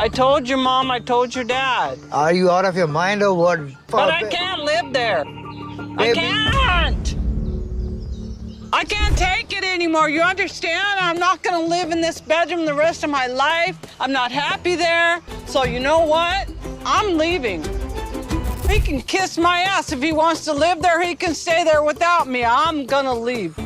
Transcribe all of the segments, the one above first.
I told your mom, I told your dad. Are you out of your mind or what? But I can't live there. I can't. I can't take it anymore. You understand? I'm not going to live in this bedroom the rest of my life. I'm not happy there. So you know what? I'm leaving. He can kiss my ass. If he wants to live there, he can stay there without me. I'm going to leave.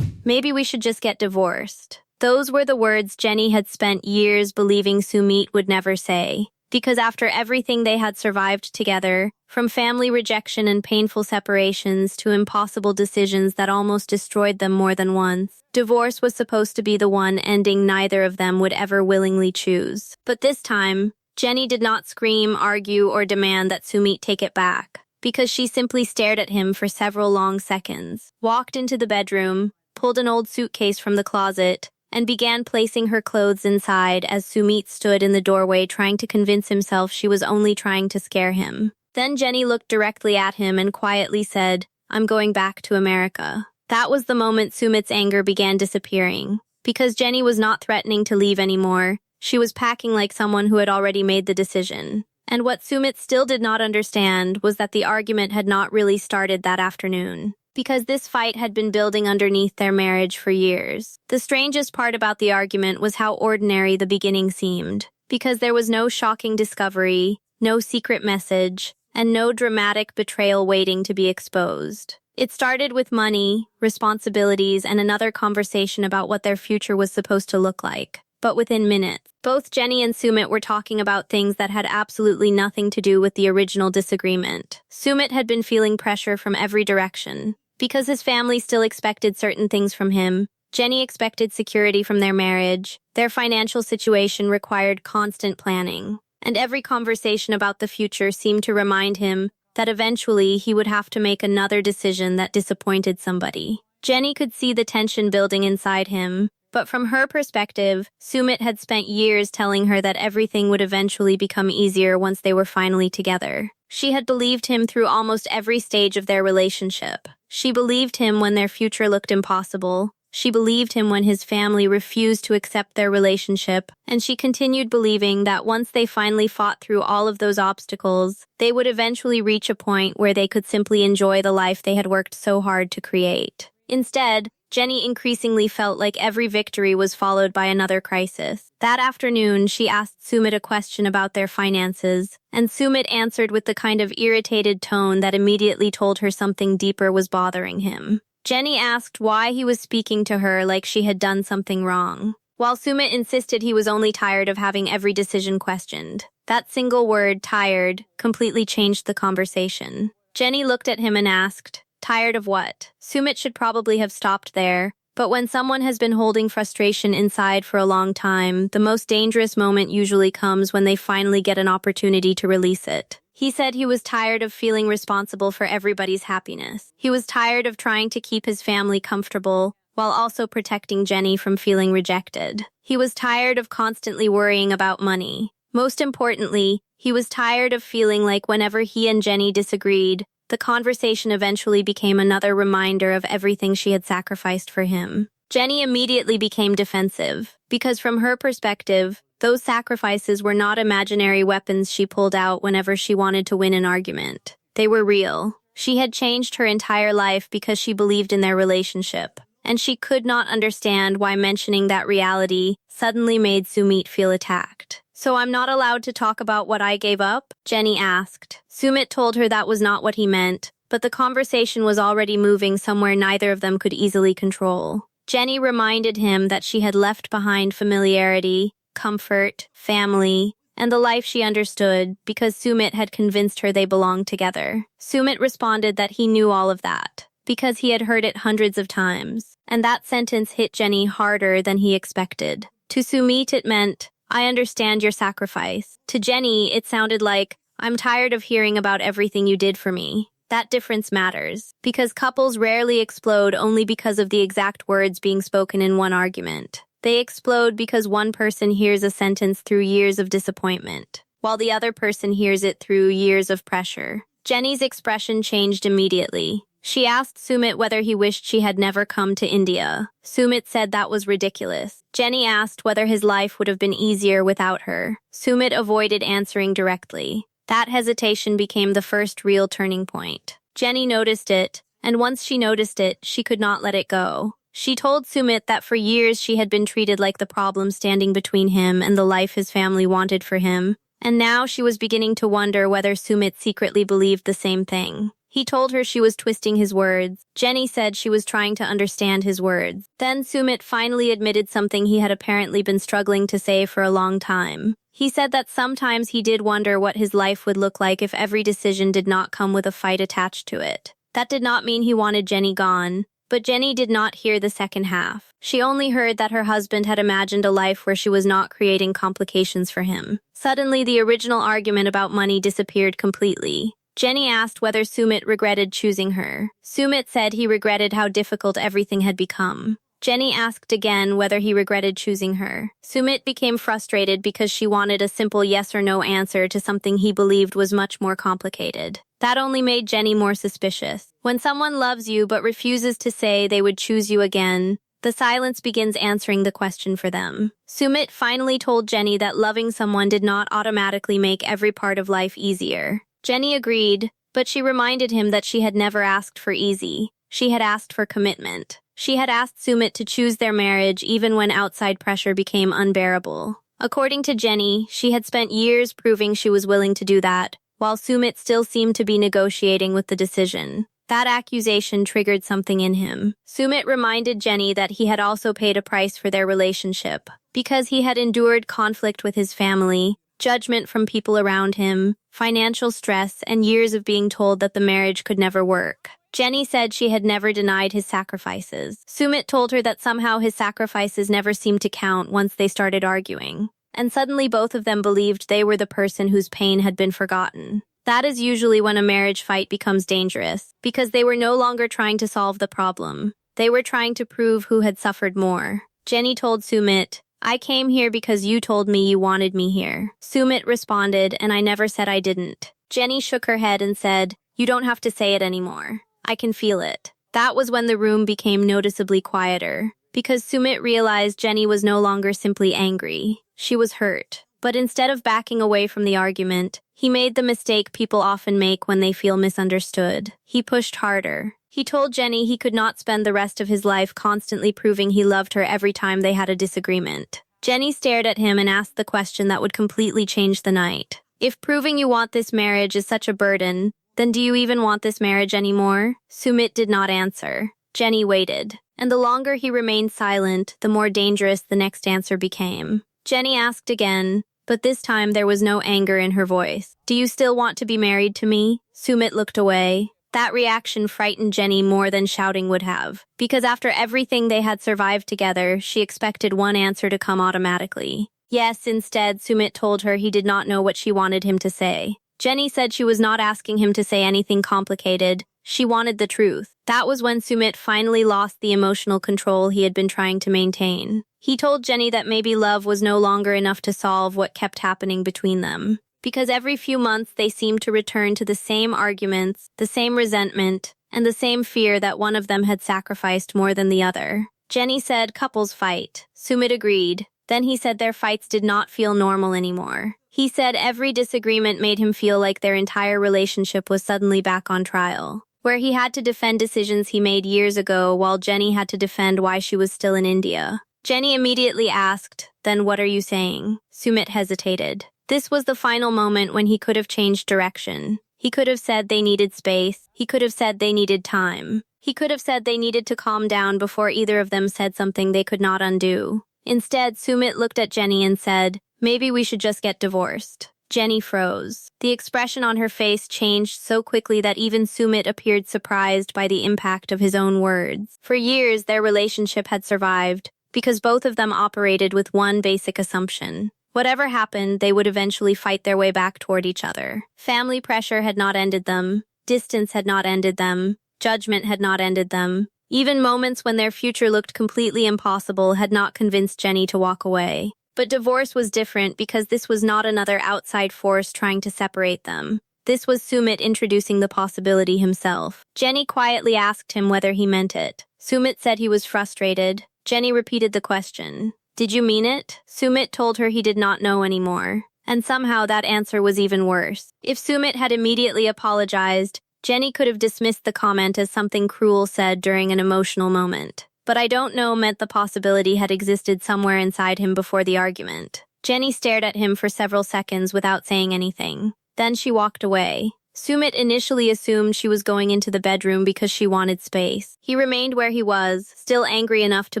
Maybe we should just get divorced. Those were the words Jenny had spent years believing Sumit would never say. Because after everything they had survived together, from family rejection and painful separations to impossible decisions that almost destroyed them more than once, divorce was supposed to be the one ending neither of them would ever willingly choose. But this time, Jenny did not scream, argue, or demand that Sumit take it back, because she simply stared at him for several long seconds, walked into the bedroom, pulled an old suitcase from the closet, and began placing her clothes inside as Sumit stood in the doorway trying to convince himself she was only trying to scare him. Then Jenny looked directly at him and quietly said, "I'm going back to America." That was the moment Sumit's anger began disappearing. Because Jenny was not threatening to leave anymore, she was packing like someone who had already made the decision. And what Sumit still did not understand was that the argument had not really started that afternoon. Because this fight had been building underneath their marriage for years. The strangest part about the argument was how ordinary the beginning seemed. Because there was no shocking discovery, no secret message, and no dramatic betrayal waiting to be exposed. It started with money, responsibilities, and another conversation about what their future was supposed to look like. But within minutes, both Jenny and Sumit were talking about things that had absolutely nothing to do with the original disagreement. Sumit had been feeling pressure from every direction. Because his family still expected certain things from him, Jenny expected security from their marriage, their financial situation required constant planning, and every conversation about the future seemed to remind him that eventually he would have to make another decision that disappointed somebody. Jenny could see the tension building inside him, but from her perspective, Sumit had spent years telling her that everything would eventually become easier once they were finally together. She had believed him through almost every stage of their relationship. She believed him when their future looked impossible. She believed him when his family refused to accept their relationship. And she continued believing that once they finally fought through all of those obstacles, they would eventually reach a point where they could simply enjoy the life they had worked so hard to create. Instead, Jenny increasingly felt like every victory was followed by another crisis. That afternoon, she asked Sumit a question about their finances, and Sumit answered with the kind of irritated tone that immediately told her something deeper was bothering him. Jenny asked why he was speaking to her like she had done something wrong, while Sumit insisted he was only tired of having every decision questioned. That single word, tired, completely changed the conversation. Jenny looked at him and asked, "Tired of what?" Sumit should probably have stopped there, but when someone has been holding frustration inside for a long time, the most dangerous moment usually comes when they finally get an opportunity to release it. He said he was tired of feeling responsible for everybody's happiness. He was tired of trying to keep his family comfortable while also protecting Jenny from feeling rejected. He was tired of constantly worrying about money. Most importantly, he was tired of feeling like whenever he and Jenny disagreed, the conversation eventually became another reminder of everything she had sacrificed for him. Jenny immediately became defensive, because from her perspective, those sacrifices were not imaginary weapons she pulled out whenever she wanted to win an argument. They were real. She had changed her entire life because she believed in their relationship, and she could not understand why mentioning that reality suddenly made Sumit feel attacked. "So I'm not allowed to talk about what I gave up?" Jenny asked. Sumit told her that was not what he meant, but the conversation was already moving somewhere neither of them could easily control. Jenny reminded him that she had left behind familiarity, comfort, family, and the life she understood because Sumit had convinced her they belonged together. Sumit responded that he knew all of that, because he had heard it hundreds of times, and that sentence hit Jenny harder than he expected. To Sumit it meant, "I understand your sacrifice." To Jenny, it sounded like, "I'm tired of hearing about everything you did for me." That difference matters, because couples rarely explode only because of the exact words being spoken in one argument. They explode because one person hears a sentence through years of disappointment, while the other person hears it through years of pressure. Jenny's expression changed immediately. She asked Sumit whether he wished she had never come to India. Sumit said that was ridiculous. Jenny asked whether his life would have been easier without her. Sumit avoided answering directly. That hesitation became the first real turning point. Jenny noticed it, and once she noticed it, she could not let it go. She told Sumit that for years she had been treated like the problem standing between him and the life his family wanted for him, and now she was beginning to wonder whether Sumit secretly believed the same thing. He told her she was twisting his words. Jenny said she was trying to understand his words. Then Sumit finally admitted something he had apparently been struggling to say for a long time. He said that sometimes he did wonder what his life would look like if every decision did not come with a fight attached to it. That did not mean he wanted Jenny gone. But Jenny did not hear the second half. She only heard that her husband had imagined a life where she was not creating complications for him. Suddenly, the original argument about money disappeared completely. Jenny asked whether Sumit regretted choosing her. Sumit said he regretted how difficult everything had become. Jenny asked again whether he regretted choosing her. Sumit became frustrated because she wanted a simple yes or no answer to something he believed was much more complicated. That only made Jenny more suspicious. When someone loves you but refuses to say they would choose you again, the silence begins answering the question for them. Sumit finally told Jenny that loving someone did not automatically make every part of life easier. Jenny agreed, but she reminded him that she had never asked for easy. She had asked for commitment. She had asked Sumit to choose their marriage even when outside pressure became unbearable. According to Jenny, she had spent years proving she was willing to do that, while Sumit still seemed to be negotiating with the decision. That accusation triggered something in him. Sumit reminded Jenny that he had also paid a price for their relationship. Because he had endured conflict with his family, judgment from people around him, financial stress, and years of being told that the marriage could never work. Jenny said she had never denied his sacrifices. Sumit told her that somehow his sacrifices never seemed to count once they started arguing. And suddenly both of them believed they were the person whose pain had been forgotten. That is usually when a marriage fight becomes dangerous, because they were no longer trying to solve the problem. They were trying to prove who had suffered more. Jenny told Sumit, "I came here because you told me you wanted me here." Sumit responded, "And I never said I didn't." Jenny shook her head and said, "You don't have to say it anymore. I can feel it." That was when the room became noticeably quieter, because Sumit realized Jenny was no longer simply angry. She was hurt. But instead of backing away from the argument, he made the mistake people often make when they feel misunderstood. He pushed harder. He told Jenny he could not spend the rest of his life constantly proving he loved her every time they had a disagreement. Jenny stared at him and asked the question that would completely change the night. "If proving you want this marriage is such a burden, then do you even want this marriage anymore?" Sumit did not answer. Jenny waited. And the longer he remained silent, the more dangerous the next answer became. Jenny asked again, but this time there was no anger in her voice. "Do you still want to be married to me?" Sumit looked away. That reaction frightened Jenny more than shouting would have, because after everything they had survived together, she expected one answer to come automatically. Yes, instead, Sumit told her he did not know what she wanted him to say. Jenny said she was not asking him to say anything complicated. She wanted the truth. That was when Sumit finally lost the emotional control he had been trying to maintain. He told Jenny that maybe love was no longer enough to solve what kept happening between them. Because every few months they seemed to return to the same arguments, the same resentment, and the same fear that one of them had sacrificed more than the other. Jenny said couples fight. Sumit agreed. Then he said their fights did not feel normal anymore. He said every disagreement made him feel like their entire relationship was suddenly back on trial, where he had to defend decisions he made years ago while Jenny had to defend why she was still in India. Jenny immediately asked, "Then what are you saying?" Sumit hesitated. This was the final moment when he could have changed direction. He could have said they needed space. He could have said they needed time. He could have said they needed to calm down before either of them said something they could not undo. Instead, Sumit looked at Jenny and said, "Maybe we should just get divorced." Jenny froze. The expression on her face changed so quickly that even Sumit appeared surprised by the impact of his own words. For years, their relationship had survived, because both of them operated with one basic assumption. Whatever happened, they would eventually fight their way back toward each other. Family pressure had not ended them. Distance had not ended them. Judgment had not ended them. Even moments when their future looked completely impossible had not convinced Jenny to walk away. But divorce was different because this was not another outside force trying to separate them. This was Sumit introducing the possibility himself. Jenny quietly asked him whether he meant it. Sumit said he was frustrated. Jenny repeated the question. Did you mean it? Sumit told her he did not know anymore. And somehow that answer was even worse. If Sumit had immediately apologized, Jenny could have dismissed the comment as something cruel said during an emotional moment. But I don't know meant the possibility had existed somewhere inside him before the argument. Jenny stared at him for several seconds without saying anything. Then she walked away. Sumit initially assumed she was going into the bedroom because she wanted space. He remained where he was, still angry enough to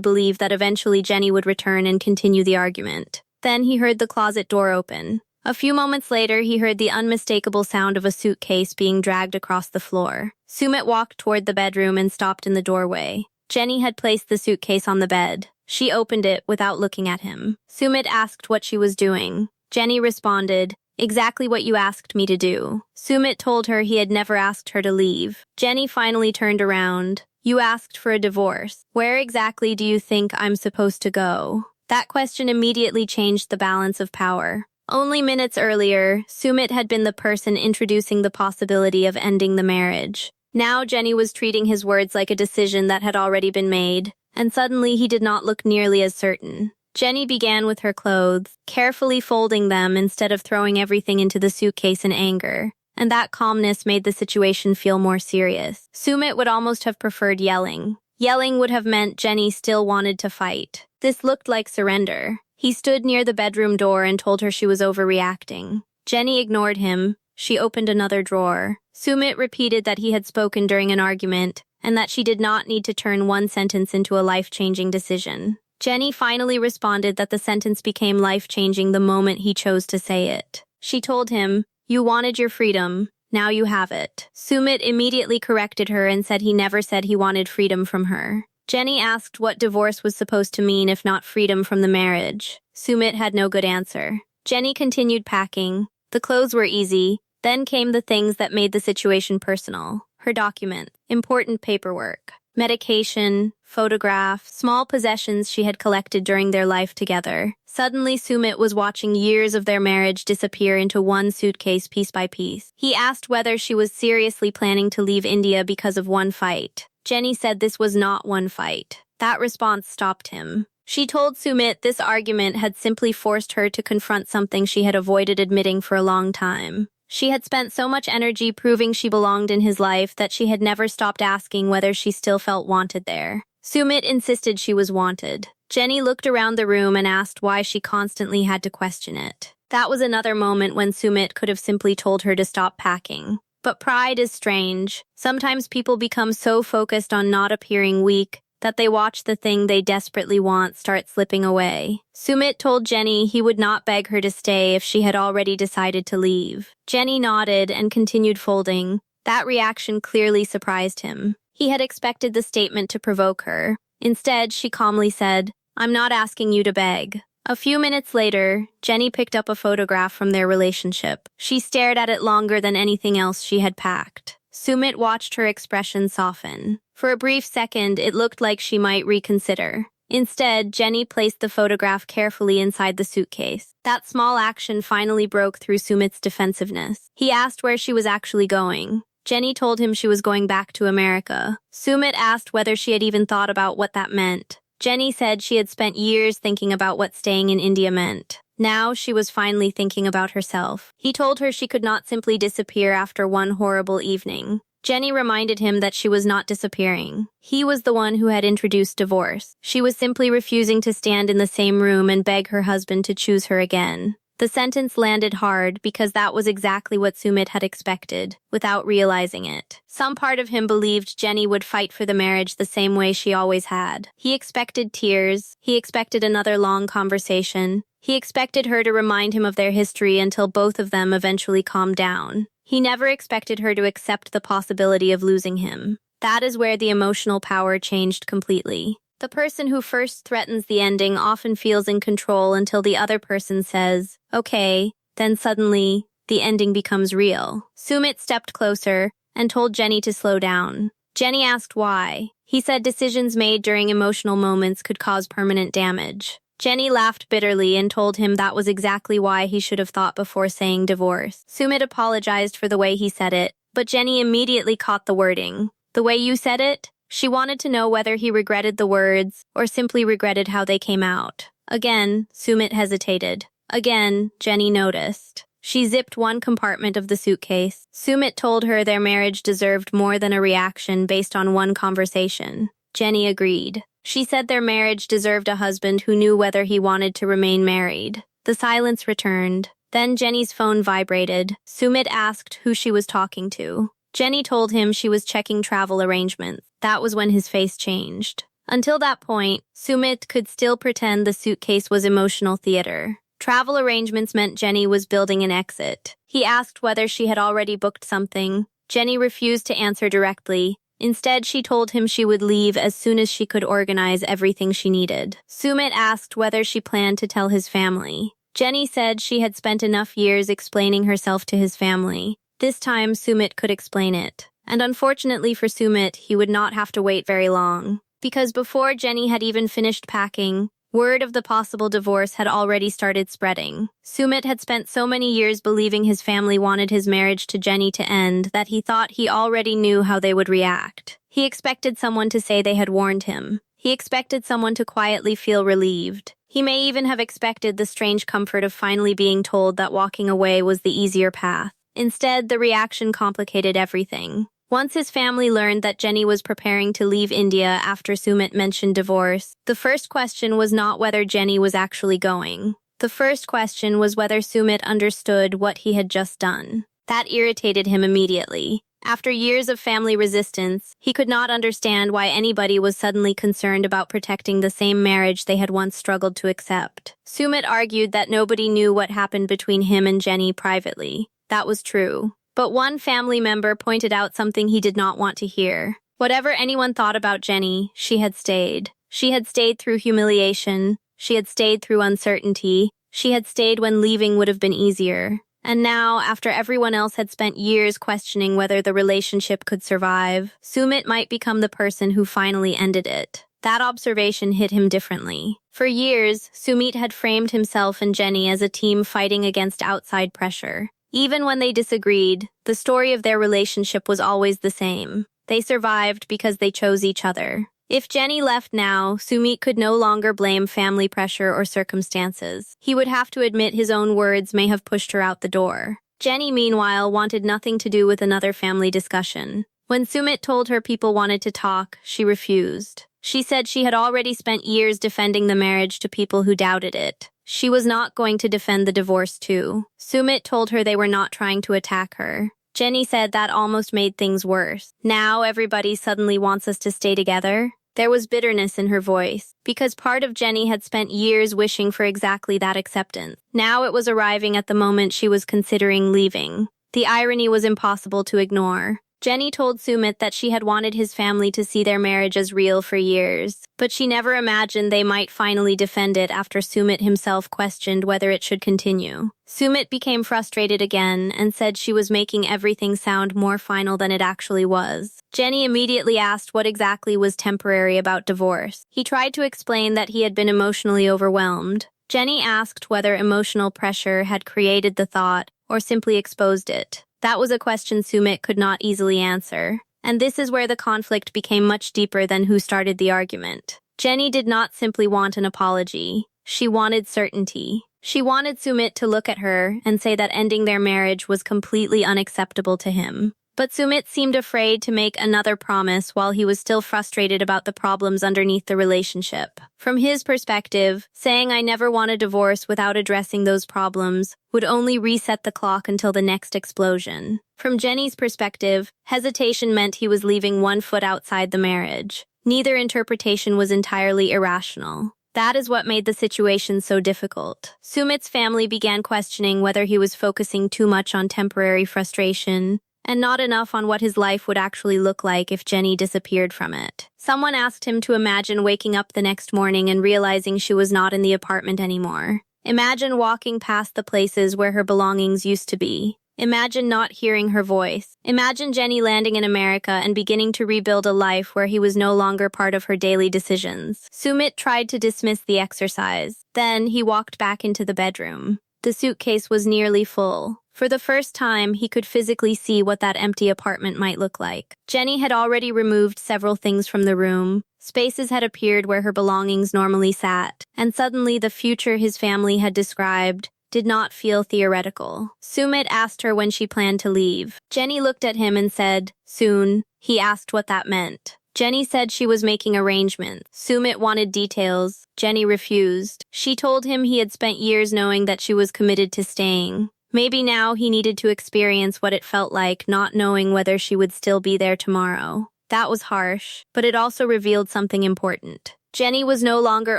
believe that eventually Jenny would return and continue the argument. Then he heard the closet door open. A few moments later, he heard the unmistakable sound of a suitcase being dragged across the floor. Sumit walked toward the bedroom and stopped in the doorway. Jenny had placed the suitcase on the bed. She opened it without looking at him. Sumit asked what she was doing. Jenny responded, "Exactly what you asked me to do." Sumit told her he had never asked her to leave. Jenny finally turned around. "You asked for a divorce. Where exactly do you think I'm supposed to go?" That question immediately changed the balance of power. Only minutes earlier, Sumit had been the person introducing the possibility of ending the marriage. Now Jenny was treating his words like a decision that had already been made, and suddenly he did not look nearly as certain. Jenny began with her clothes, carefully folding them instead of throwing everything into the suitcase in anger, and that calmness made the situation feel more serious. Sumit would almost have preferred yelling. Yelling would have meant Jenny still wanted to fight. This looked like surrender. He stood near the bedroom door and told her she was overreacting. Jenny ignored him. She opened another drawer. Sumit repeated that he had spoken during an argument and that she did not need to turn one sentence into a life-changing decision. Jenny finally responded that the sentence became life-changing the moment he chose to say it. She told him, "You wanted your freedom. Now you have it." Sumit immediately corrected her and said he never said he wanted freedom from her. Jenny asked what divorce was supposed to mean if not freedom from the marriage. Sumit had no good answer. Jenny continued packing. The clothes were easy. Then came the things that made the situation personal. Her documents, important paperwork, medication, photograph, small possessions she had collected during their life together. Suddenly, Sumit was watching years of their marriage disappear into one suitcase piece by piece. He asked whether she was seriously planning to leave India because of one fight. Jenny said this was not one fight. That response stopped him. She told Sumit this argument had simply forced her to confront something she had avoided admitting for a long time. She had spent so much energy proving she belonged in his life that she had never stopped asking whether she still felt wanted there. Sumit insisted she was wanted. Jenny looked around the room and asked why she constantly had to question it. That was another moment when Sumit could have simply told her to stop packing. But pride is strange. Sometimes people become so focused on not appearing weak that they watch the thing they desperately want start slipping away. Sumit told Jenny he would not beg her to stay if she had already decided to leave. Jenny nodded and continued folding. That reaction clearly surprised him. He had expected the statement to provoke her. Instead, she calmly said, "I'm not asking you to beg." A few minutes later, Jenny picked up a photograph from their relationship. She stared at it longer than anything else she had packed. Sumit watched her expression soften. For a brief second, it looked like she might reconsider. Instead, Jenny placed the photograph carefully inside the suitcase. That small action finally broke through Sumit's defensiveness. He asked where she was actually going. Jenny told him she was going back to America. Sumit asked whether she had even thought about what that meant. Jenny said she had spent years thinking about what staying in India meant. Now she was finally thinking about herself. He told her she could not simply disappear after one horrible evening. Jenny reminded him that she was not disappearing. He was the one who had introduced divorce. She was simply refusing to stand in the same room and beg her husband to choose her again. The sentence landed hard because that was exactly what Sumit had expected, without realizing it. Some part of him believed Jenny would fight for the marriage the same way she always had. He expected tears. He expected another long conversation. He expected her to remind him of their history until both of them eventually calmed down. He never expected her to accept the possibility of losing him. That is where the emotional power changed completely. The person who first threatens the ending often feels in control until the other person says, "Okay," then suddenly, the ending becomes real. Sumit stepped closer and told Jenny to slow down. Jenny asked why. He said decisions made during emotional moments could cause permanent damage. Jenny laughed bitterly and told him that was exactly why he should have thought before saying divorce. Sumit apologized for the way he said it, but Jenny immediately caught the wording. The way you said it? She wanted to know whether he regretted the words or simply regretted how they came out. Again, Sumit hesitated. Again, Jenny noticed. She zipped one compartment of the suitcase. Sumit told her their marriage deserved more than a reaction based on one conversation. Jenny agreed. She said their marriage deserved a husband who knew whether he wanted to remain married. The silence returned. Then Jenny's phone vibrated. Sumit asked who she was talking to. Jenny told him she was checking travel arrangements. That was when his face changed. Until that point, Sumit could still pretend the suitcase was emotional theater. Travel arrangements meant Jenny was building an exit. He asked whether she had already booked something. Jenny refused to answer directly. Instead, she told him she would leave as soon as she could organize everything she needed. Sumit asked whether she planned to tell his family. Jenny said she had spent enough years explaining herself to his family. This time, Sumit could explain it. And unfortunately for Sumit, he would not have to wait very long. Because before Jenny had even finished packing, word of the possible divorce had already started spreading. Sumit had spent so many years believing his family wanted his marriage to Jenny to end that he thought he already knew how they would react. He expected someone to say they had warned him. He expected someone to quietly feel relieved. He may even have expected the strange comfort of finally being told that walking away was the easier path. Instead, the reaction complicated everything. Once his family learned that Jenny was preparing to leave India after Sumit mentioned divorce, the first question was not whether Jenny was actually going. The first question was whether Sumit understood what he had just done. That irritated him immediately. After years of family resistance, he could not understand why anybody was suddenly concerned about protecting the same marriage they had once struggled to accept. Sumit argued that nobody knew what happened between him and Jenny privately. That was true. But one family member pointed out something he did not want to hear. Whatever anyone thought about Jenny, she had stayed. She had stayed through humiliation. She had stayed through uncertainty. She had stayed when leaving would have been easier. And now, after everyone else had spent years questioning whether the relationship could survive, Sumit might become the person who finally ended it. That observation hit him differently. For years, Sumit had framed himself and Jenny as a team fighting against outside pressure. Even when they disagreed, the story of their relationship was always the same. They survived because they chose each other. If Jenny left now, Sumit could no longer blame family pressure or circumstances. He would have to admit his own words may have pushed her out the door. Jenny, meanwhile, wanted nothing to do with another family discussion. When Sumit told her people wanted to talk, she refused. She said she had already spent years defending the marriage to people who doubted it. She was not going to defend the divorce too. Sumit told her they were not trying to attack her. Jenny said that almost made things worse. Now everybody suddenly wants us to stay together? There was bitterness in her voice, because part of Jenny had spent years wishing for exactly that acceptance. Now it was arriving at the moment she was considering leaving. The irony was impossible to ignore. Jenny told Sumit that she had wanted his family to see their marriage as real for years, but she never imagined they might finally defend it after Sumit himself questioned whether it should continue. Sumit became frustrated again and said she was making everything sound more final than it actually was. Jenny immediately asked what exactly was temporary about divorce. He tried to explain that he had been emotionally overwhelmed. Jenny asked whether emotional pressure had created the thought or simply exposed it. That was a question Sumit could not easily answer. And this is where the conflict became much deeper than who started the argument. Jenny did not simply want an apology. She wanted certainty. She wanted Sumit to look at her and say that ending their marriage was completely unacceptable to him. But Sumit seemed afraid to make another promise while he was still frustrated about the problems underneath the relationship. From his perspective, saying "I never want a divorce" without addressing those problems would only reset the clock until the next explosion. From Jenny's perspective, hesitation meant he was leaving one foot outside the marriage. Neither interpretation was entirely irrational. That is what made the situation so difficult. Sumit's family began questioning whether he was focusing too much on temporary frustration and not enough on what his life would actually look like if Jenny disappeared from it. Someone asked him to imagine waking up the next morning and realizing she was not in the apartment anymore. Imagine walking past the places where her belongings used to be. Imagine not hearing her voice. Imagine Jenny landing in America and beginning to rebuild a life where he was no longer part of her daily decisions. Sumit tried to dismiss the exercise. Then he walked back into the bedroom. The suitcase was nearly full. For the first time, he could physically see what that empty apartment might look like. Jenny had already removed several things from the room. Spaces had appeared where her belongings normally sat. And suddenly, the future his family had described did not feel theoretical. Sumit asked her when she planned to leave. Jenny looked at him and said, "Soon." He asked what that meant. Jenny said she was making arrangements. Sumit wanted details. Jenny refused. She told him he had spent years knowing that she was committed to staying. Maybe now he needed to experience what it felt like not knowing whether she would still be there tomorrow. That was harsh, but it also revealed something important. Jenny was no longer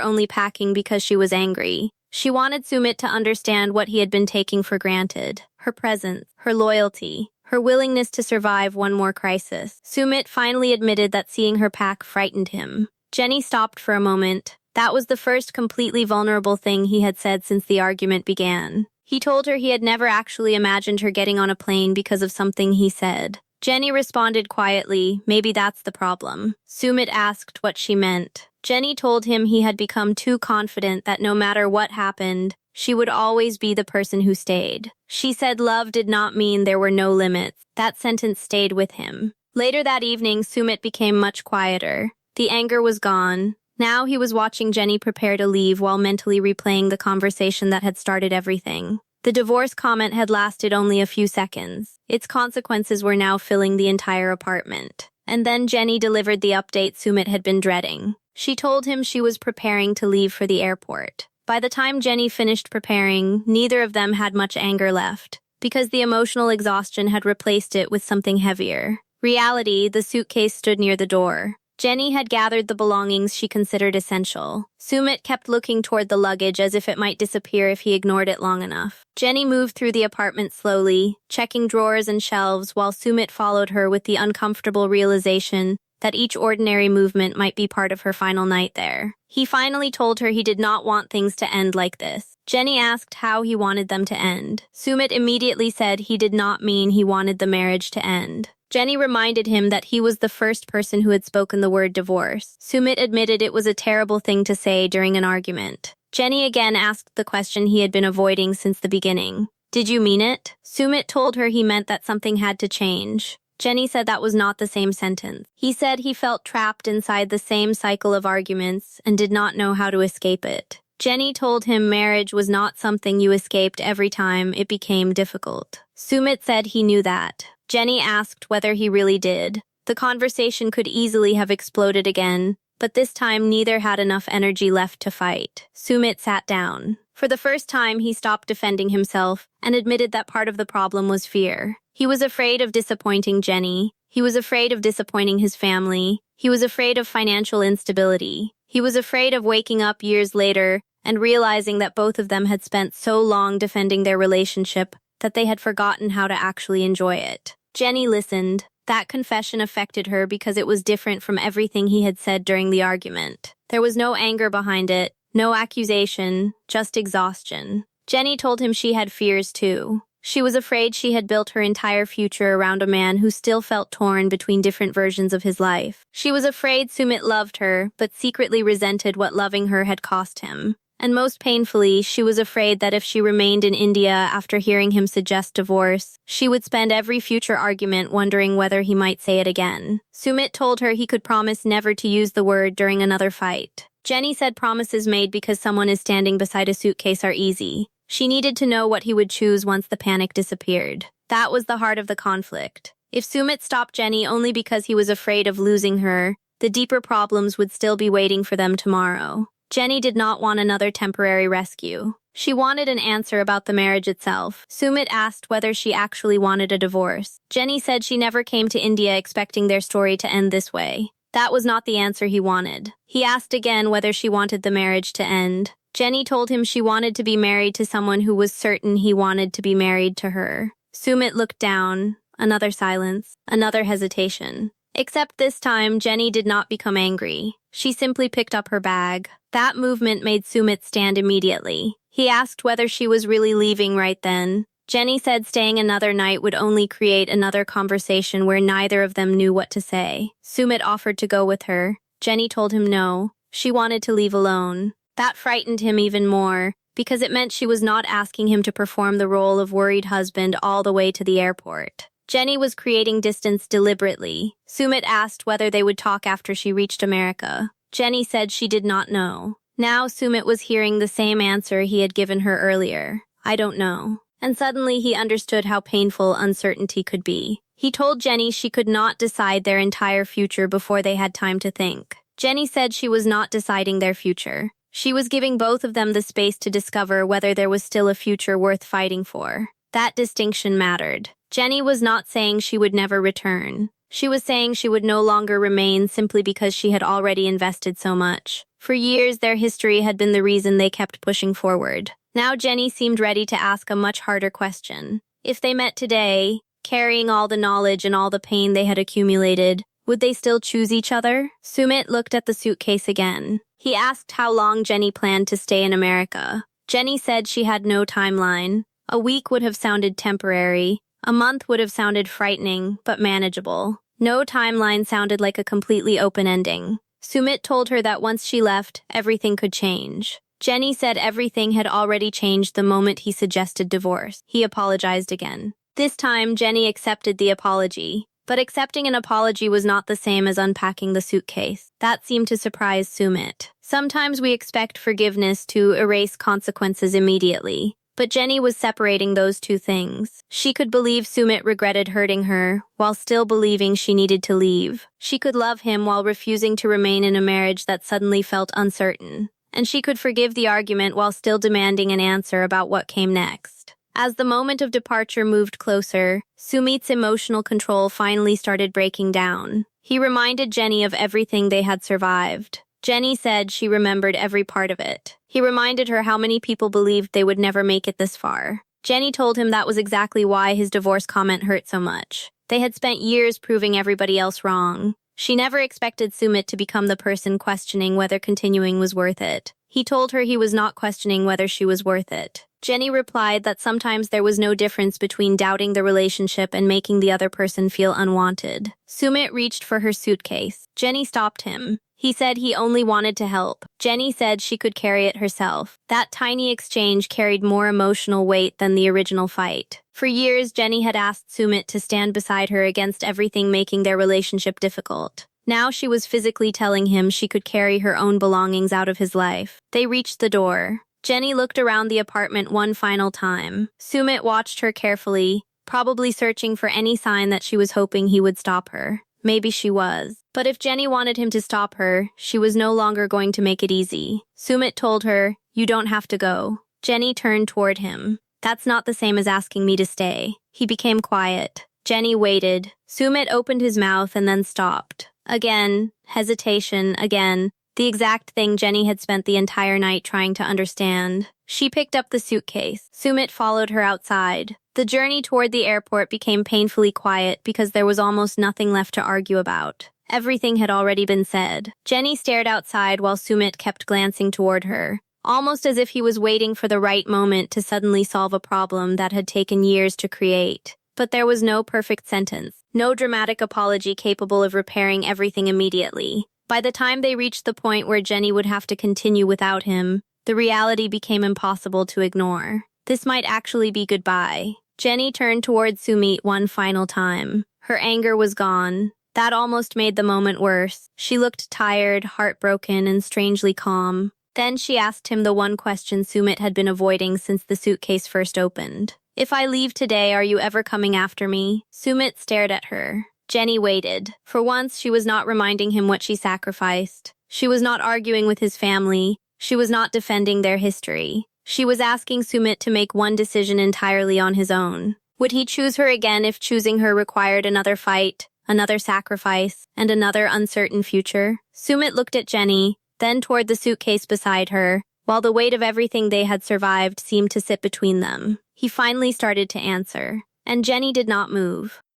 only packing because she was angry. She wanted Sumit to understand what he had been taking for granted. Her presence, her loyalty, her willingness to survive one more crisis. Sumit finally admitted that seeing her pack frightened him. Jenny stopped for a moment. That was the first completely vulnerable thing he had said since the argument began. He told her he had never actually imagined her getting on a plane because of something he said. Jenny responded quietly, "Maybe that's the problem." Sumit asked what she meant. Jenny told him he had become too confident that no matter what happened, she would always be the person who stayed. She said love did not mean there were no limits. That sentence stayed with him. Later that evening, Sumit became much quieter. The anger was gone. Now he was watching Jenny prepare to leave while mentally replaying the conversation that had started everything. The divorce comment had lasted only a few seconds. Its consequences were now filling the entire apartment. And then Jenny delivered the update Sumit had been dreading. She told him she was preparing to leave for the airport. By the time Jenny finished preparing, neither of them had much anger left, because the emotional exhaustion had replaced it with something heavier. Reality, the suitcase stood near the door. Jenny had gathered the belongings she considered essential. Sumit kept looking toward the luggage as if it might disappear if he ignored it long enough. Jenny moved through the apartment slowly, checking drawers and shelves while Sumit followed her with the uncomfortable realization that each ordinary movement might be part of her final night there. He finally told her he did not want things to end like this. Jenny asked how he wanted them to end. Sumit immediately said he did not mean he wanted the marriage to end. Jenny reminded him that he was the first person who had spoken the word divorce. Sumit admitted it was a terrible thing to say during an argument. Jenny again asked the question he had been avoiding since the beginning. "Did you mean it?" Sumit told her he meant that something had to change. Jenny said that was not the same sentence. He said he felt trapped inside the same cycle of arguments and did not know how to escape it. Jenny told him marriage was not something you escaped every time it became difficult. Sumit said he knew that. Jenny asked whether he really did. The conversation could easily have exploded again, but this time neither had enough energy left to fight. Sumit sat down. For the first time, he stopped defending himself and admitted that part of the problem was fear. He was afraid of disappointing Jenny. He was afraid of disappointing his family. He was afraid of financial instability. He was afraid of waking up years later and realizing that both of them had spent so long defending their relationship that they had forgotten how to actually enjoy it. Jenny listened. That confession affected her because it was different from everything he had said during the argument. There was no anger behind it, no accusation, just exhaustion. Jenny told him she had fears too. She was afraid she had built her entire future around a man who still felt torn between different versions of his life. She was afraid Sumit loved her, but secretly resented what loving her had cost him. And most painfully, she was afraid that if she remained in India after hearing him suggest divorce, she would spend every future argument wondering whether he might say it again. Sumit told her he could promise never to use the word during another fight. Jenny said promises made because someone is standing beside a suitcase are easy. She needed to know what he would choose once the panic disappeared. That was the heart of the conflict. If Sumit stopped Jenny only because he was afraid of losing her, the deeper problems would still be waiting for them tomorrow. Jenny did not want another temporary rescue. She wanted an answer about the marriage itself. Sumit asked whether she actually wanted a divorce. Jenny said she never came to India expecting their story to end this way. That was not the answer he wanted. He asked again whether she wanted the marriage to end. Jenny told him she wanted to be married to someone who was certain he wanted to be married to her. Sumit looked down. Another silence. Another hesitation. Except this time, Jenny did not become angry. She simply picked up her bag. That movement made Sumit stand immediately. He asked whether she was really leaving right then. Jenny said staying another night would only create another conversation where neither of them knew what to say. Sumit offered to go with her. Jenny told him no. She wanted to leave alone. That frightened him even more, because it meant she was not asking him to perform the role of worried husband all the way to the airport. Jenny was creating distance deliberately. Sumit asked whether they would talk after she reached America. Jenny said she did not know. Now Sumit was hearing the same answer he had given her earlier. I don't know. And suddenly he understood how painful uncertainty could be. He told Jenny she could not decide their entire future before they had time to think. Jenny said she was not deciding their future. She was giving both of them the space to discover whether there was still a future worth fighting for. That distinction mattered. Jenny was not saying she would never return. She was saying she would no longer remain simply because she had already invested so much. For years, their history had been the reason they kept pushing forward. Now Jenny seemed ready to ask a much harder question. If they met today, carrying all the knowledge and all the pain they had accumulated, would they still choose each other? Sumit looked at the suitcase again. He asked how long Jenny planned to stay in America. Jenny said she had no timeline. A week would have sounded temporary. A month would have sounded frightening, but manageable. No timeline sounded like a completely open ending. Sumit told her that once she left, everything could change. Jenny said everything had already changed the moment he suggested divorce. He apologized again. This time, Jenny accepted the apology. But accepting an apology was not the same as unpacking the suitcase. That seemed to surprise Sumit. Sometimes we expect forgiveness to erase consequences immediately. But Jenny was separating those two things. She could believe Sumit regretted hurting her, while still believing she needed to leave. She could love him while refusing to remain in a marriage that suddenly felt uncertain. And she could forgive the argument while still demanding an answer about what came next. As the moment of departure moved closer, Sumit's emotional control finally started breaking down. He reminded Jenny of everything they had survived. Jenny said she remembered every part of it. He reminded her how many people believed they would never make it this far. Jenny told him that was exactly why his divorce comment hurt so much. They had spent years proving everybody else wrong. She never expected Sumit to become the person questioning whether continuing was worth it. He told her he was not questioning whether she was worth it. Jenny replied that sometimes there was no difference between doubting the relationship and making the other person feel unwanted. Sumit reached for her suitcase. Jenny stopped him. He said he only wanted to help. Jenny said she could carry it herself. That tiny exchange carried more emotional weight than the original fight. For years, Jenny had asked Sumit to stand beside her against everything making their relationship difficult. Now she was physically telling him she could carry her own belongings out of his life. They reached the door. Jenny looked around the apartment one final time. Sumit watched her carefully, probably searching for any sign that she was hoping he would stop her. Maybe she was. But if Jenny wanted him to stop her, she was no longer going to make it easy. Sumit told her, "You don't have to go." Jenny turned toward him. "That's not the same as asking me to stay." He became quiet. Jenny waited. Sumit opened his mouth and then stopped. Again, hesitation, again. The exact thing Jenny had spent the entire night trying to understand. She picked up the suitcase. Sumit followed her outside. The journey toward the airport became painfully quiet because there was almost nothing left to argue about. Everything had already been said. Jenny stared outside while Sumit kept glancing toward her, almost as if he was waiting for the right moment to suddenly solve a problem that had taken years to create. But there was no perfect sentence, no dramatic apology capable of repairing everything immediately. By the time they reached the point where Jenny would have to continue without him, the reality became impossible to ignore. This might actually be goodbye. Jenny turned toward Sumit one final time. Her anger was gone. That almost made the moment worse. She looked tired, heartbroken, and strangely calm. Then she asked him the one question Sumit had been avoiding since the suitcase first opened. "If I leave today, are you ever coming after me?" Sumit stared at her. Jenny waited. For once, she was not reminding him what she sacrificed. She was not arguing with his family. She was not defending their history. She was asking Sumit to make one decision entirely on his own. Would he choose her again if choosing her required another fight, another sacrifice, and another uncertain future? Sumit looked at Jenny, then toward the suitcase beside her, while the weight of everything they had survived seemed to sit between them. He finally started to answer, and Jenny did not move.